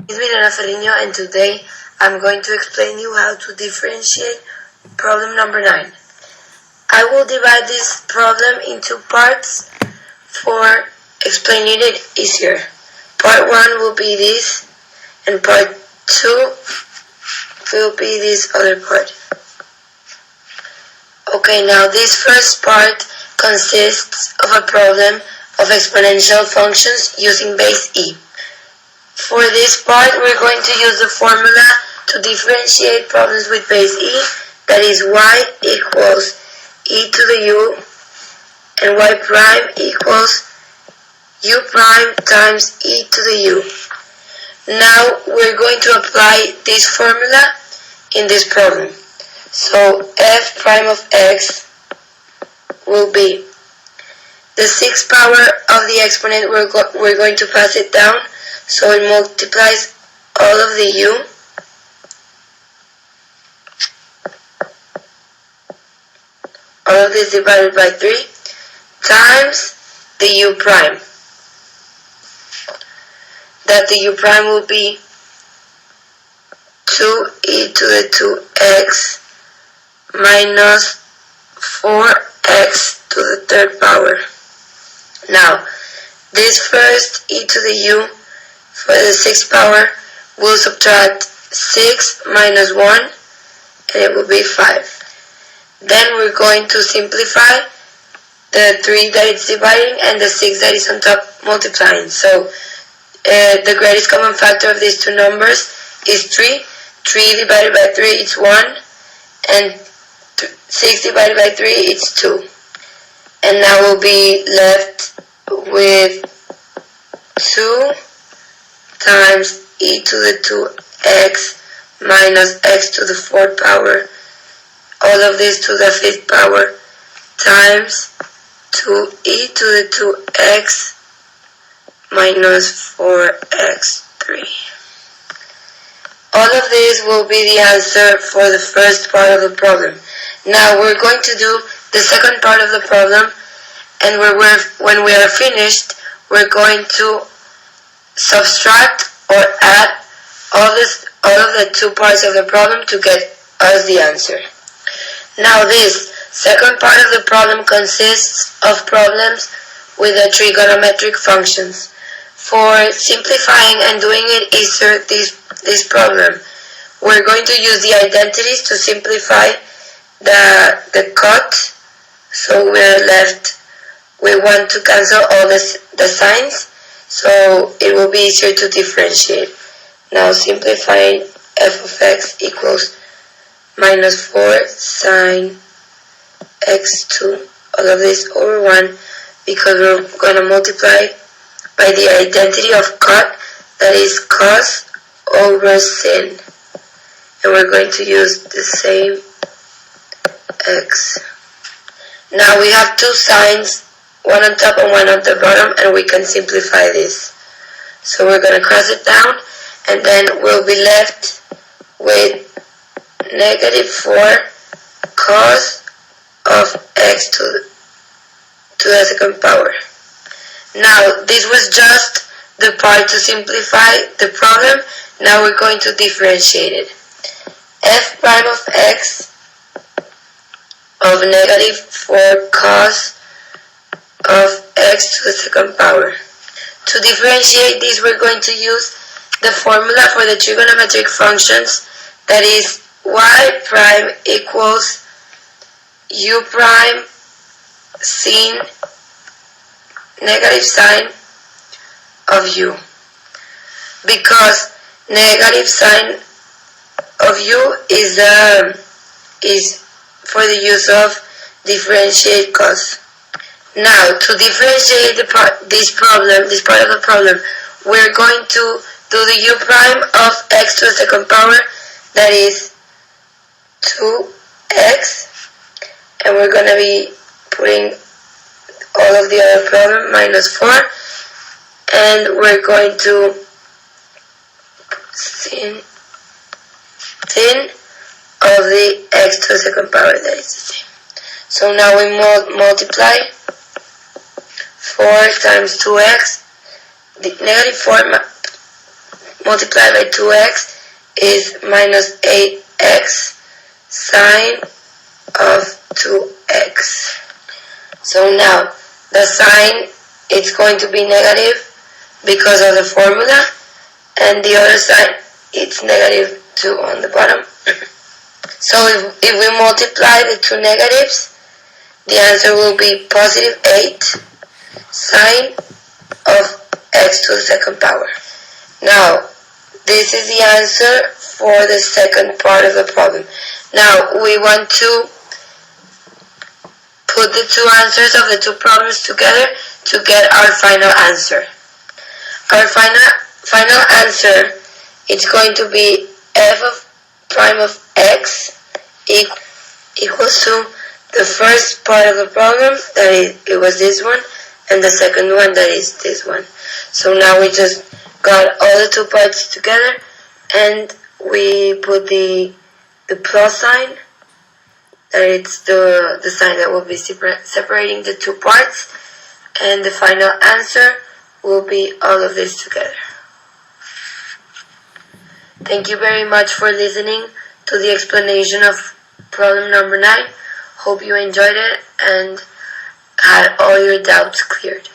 It's Milena Ferriño, and today I'm going to explain you how to differentiate problem number 9. I will divide this problem into parts for explaining it easier. Part 1 will be this, and part 2 will be this other part. Okay, now this first part consists of a problem of exponential functions using base e. For this part, we're going to use the formula to differentiate problems with base e, that is y equals e to the u, and y prime equals u prime times e to the u. Now we're going to apply this formula in this problem. So f prime of x will be the 6th power of the exponent. We're going to pass it down, so it multiplies all of the u all of this divided by 3 times the u prime. That the u prime will be 2e to the 2x minus 4x to the 3rd power. Now, this first e to the u for the 6th power will subtract 6 minus 1, and it will be 5. Then we're going to simplify the 3 that it's dividing and the 6 that is on top multiplying. So the greatest common factor of these two numbers is 3. 3 divided by 3 is 1, and 6 divided by 3 is 2. And now we'll be left with 2 times e to the 2x minus x to the 4th power, all of this to the 5th power, times 2e to the 2x minus 4x3. All of this will be the answer for the first part of the problem. Now we're going to do the second part of the problem, and when we are finished, we're going to subtract or add all of the 2 parts of the problem to get us the answer. Now this second part of the problem consists of problems with the trigonometric functions. For simplifying and doing it easier, this problem, we're going to use the identities to simplify the cut. So we're left, we want to cancel all the signs, so it will be easier to differentiate. Now simplifying f of x equals minus 4 sine x2, all of this over 1, because we're going to multiply by the identity of cut, that is cos over sin. And we're going to use the same x. Now we have 2 signs, one on top and one on the bottom, and we can simplify this. So we're going to cross it down, and then we'll be left with negative 4 cos of x to the 2nd power. Now this was just the part to simplify the problem. Now we're going to differentiate it. F prime of x of negative 4 cos of x to the 2nd power. To differentiate this, we're going to use the formula for the trigonometric functions, that is y prime equals u prime sin negative sine of u, because negative sine of u is for the use of differentiate cos. Now to differentiate this part of the problem, we're going to do the u prime of x to the 2nd power, that is 2x, and we're going to be putting all of the other problem minus 4, and we're going to sin of the x to the 2nd power, that is the same. So now we multiply 4 times 2x, the negative 4 multiplied by 2x is minus 8x sine of 2x. So now the sign is going to be negative because of the formula, and the other side it's negative 2 on the bottom. So if we multiply the two negatives, the answer will be positive 8 sine of x to the second power. Now, this is the answer for the second part of the problem. Now, we want to put the two answers of the two problems together to get our final answer. Our final answer is going to be f of prime of x equals to the first part of the problem, that is, it was this one, and the second one, that is this one. So now we just got all the two parts together, and we put the plus sign, that it's the sign that will be separating the two parts, and the final answer will be all of this together. Thank you very much for listening to the explanation of problem number 9. Hope you enjoyed it and had all your doubts cleared.